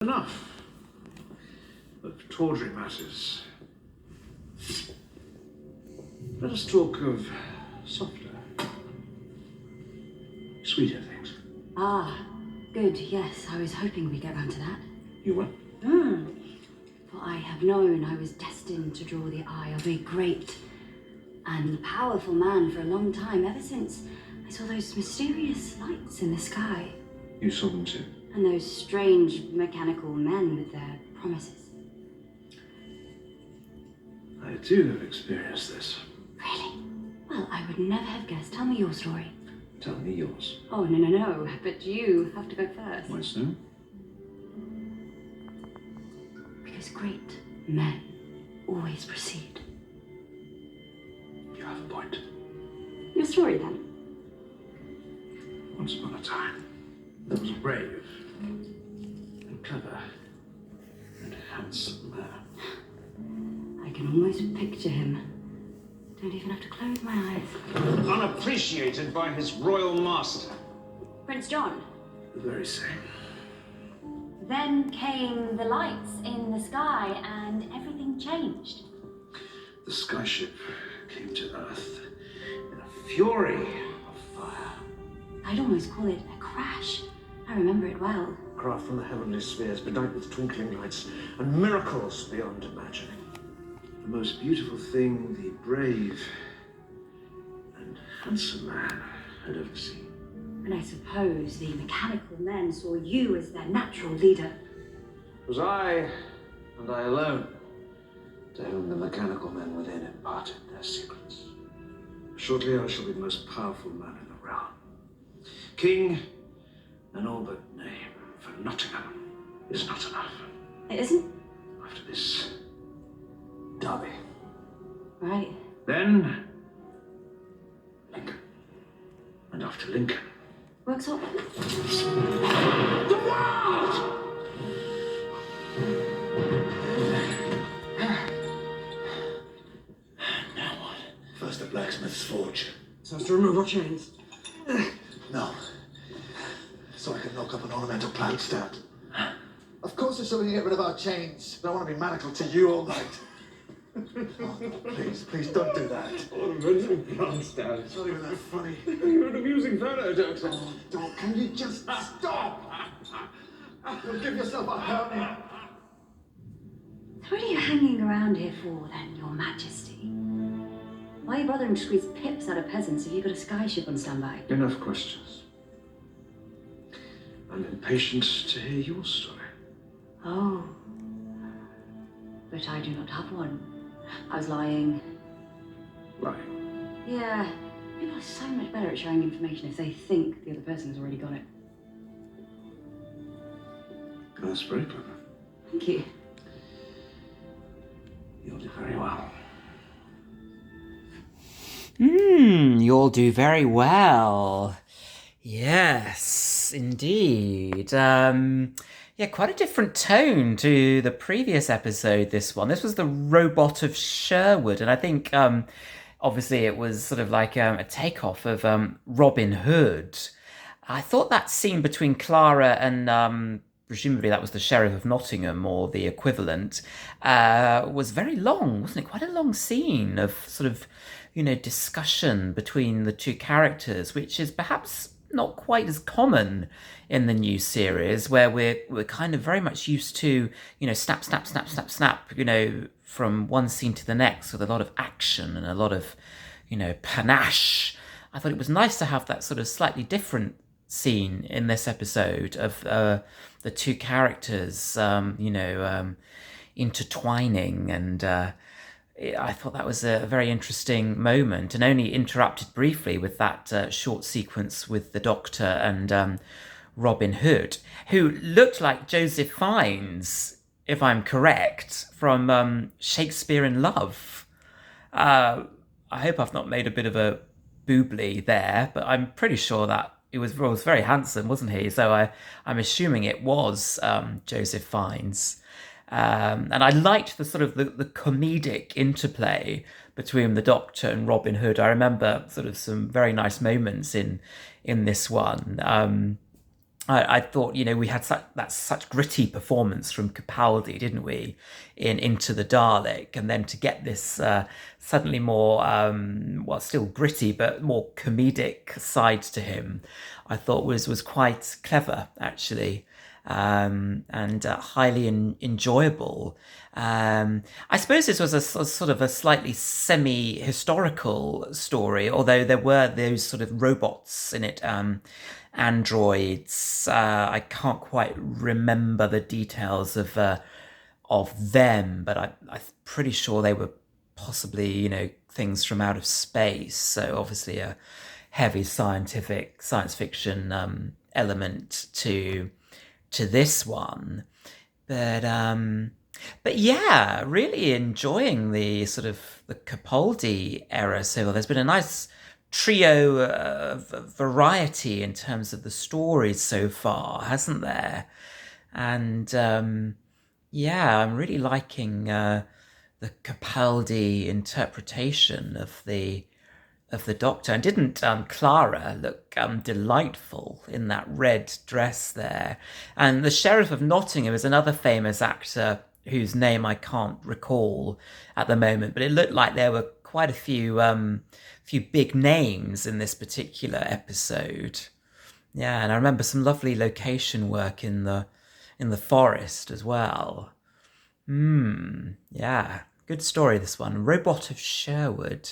Enough of tawdry matters. Let us talk of softer, sweeter things. Ah, good, yes. I was hoping we'd get round to that. You will? For I have known I was destined to draw the eye of a great and powerful man for a long time, ever since I saw those mysterious lights in the sky. You saw them too? And those strange mechanical men with their promises. I too have experienced this. Really? Well, I would never have guessed. Tell me your story. Tell me yours. Oh, no. But you have to go first. Why so? Because great men always proceed. You have a point. Your story, then. Once upon a time, there was a brave and clever and handsome man. I can almost picture him. Don't even have to close my eyes. Unappreciated by his royal master. Prince John. The very same. Then came the lights in the sky and everything changed. The skyship came to Earth in a fury of fire. I'd almost call it a crash. I remember it well. Craft from the heavenly spheres, bedight with twinkling lights and miracles beyond imagining. The most beautiful thing the brave and handsome man had ever seen. And I suppose the mechanical men saw you as their natural leader. It was I, and I alone, to whom the mechanical men within imparted their secrets. Shortly I shall be the most powerful man in the realm. King, and all but name, for Nottingham is not enough. It isn't? After this, Derby. Right. Then, Lincoln. And after Lincoln, Works up. the world! Now what? First the blacksmith's forge. So as to remove our chains? No. So I can knock up an ornamental plant stand. Of course it's so we can get rid of our chains. I don't want to be manacled to you all night. Oh, please don't do that. Ornamental plant stand. It's not even that funny. You're an amusing fellow, Doctor. Oh, Doc, can you just stop? You'll give yourself a hernia. What are you hanging around here for, then, Your Majesty? Why are you bothering to squeeze pips out of peasants if you've got a skyship on standby? Enough questions. I'm impatient to hear your story. Oh. But I do not have one. I was lying. Lying. Yeah. People are so much better at sharing information if they think the other person has already got it. That's very clever. Thank you. You'll do very well. You'll do very well. Yes, indeed. Yeah, quite a different tone to the previous episode, this one. This was the robot of Sherwood, and I think, obviously, it was sort of like a takeoff of Robin Hood. I thought that scene between Clara and presumably that was the Sheriff of Nottingham or the equivalent, was very long, wasn't it? Quite a long scene of sort of, discussion between the two characters, which is perhaps not quite as common in the new series, where we're kind of very much used to, snap, from one scene to the next with a lot of action and a lot of, panache. I thought it was nice to have that sort of slightly different scene in this episode of the two characters, intertwining, and I thought that was a very interesting moment, and only interrupted briefly with that short sequence with the Doctor and Robin Hood, who looked like Joseph Fiennes, if I'm correct, from Shakespeare in Love. I hope I've not made a bit of a boobly there, but I'm pretty sure that he was very handsome, wasn't he? So I'm assuming it was Joseph Fiennes. And I liked the sort of the comedic interplay between the Doctor and Robin Hood. I remember sort of some very nice moments in this one. I thought, we had such gritty performance from Capaldi, didn't we, in Into the Dalek, and then to get this suddenly more, still gritty, but more comedic side to him, I thought was quite clever, actually, and highly enjoyable. I suppose this was a sort of a slightly semi-historical story, although there were those sort of robots in it, androids. I can't quite remember the details of them, but I'm pretty sure they were possibly things from out of space. So obviously a heavy science fiction element to this one, but yeah, really enjoying the sort of the Capaldi era. So there's been a nice trio of variety in terms of the stories so far, hasn't there? And yeah, I'm really liking the Capaldi interpretation of the Doctor. And didn't Clara look delightful in that red dress there? And the Sheriff of Nottingham is another famous actor whose name I can't recall at the moment, but it looked like there were quite a few big names in this particular episode. Yeah, and I remember some lovely location work in the forest as well. Yeah, good story, this one. Robot of Sherwood.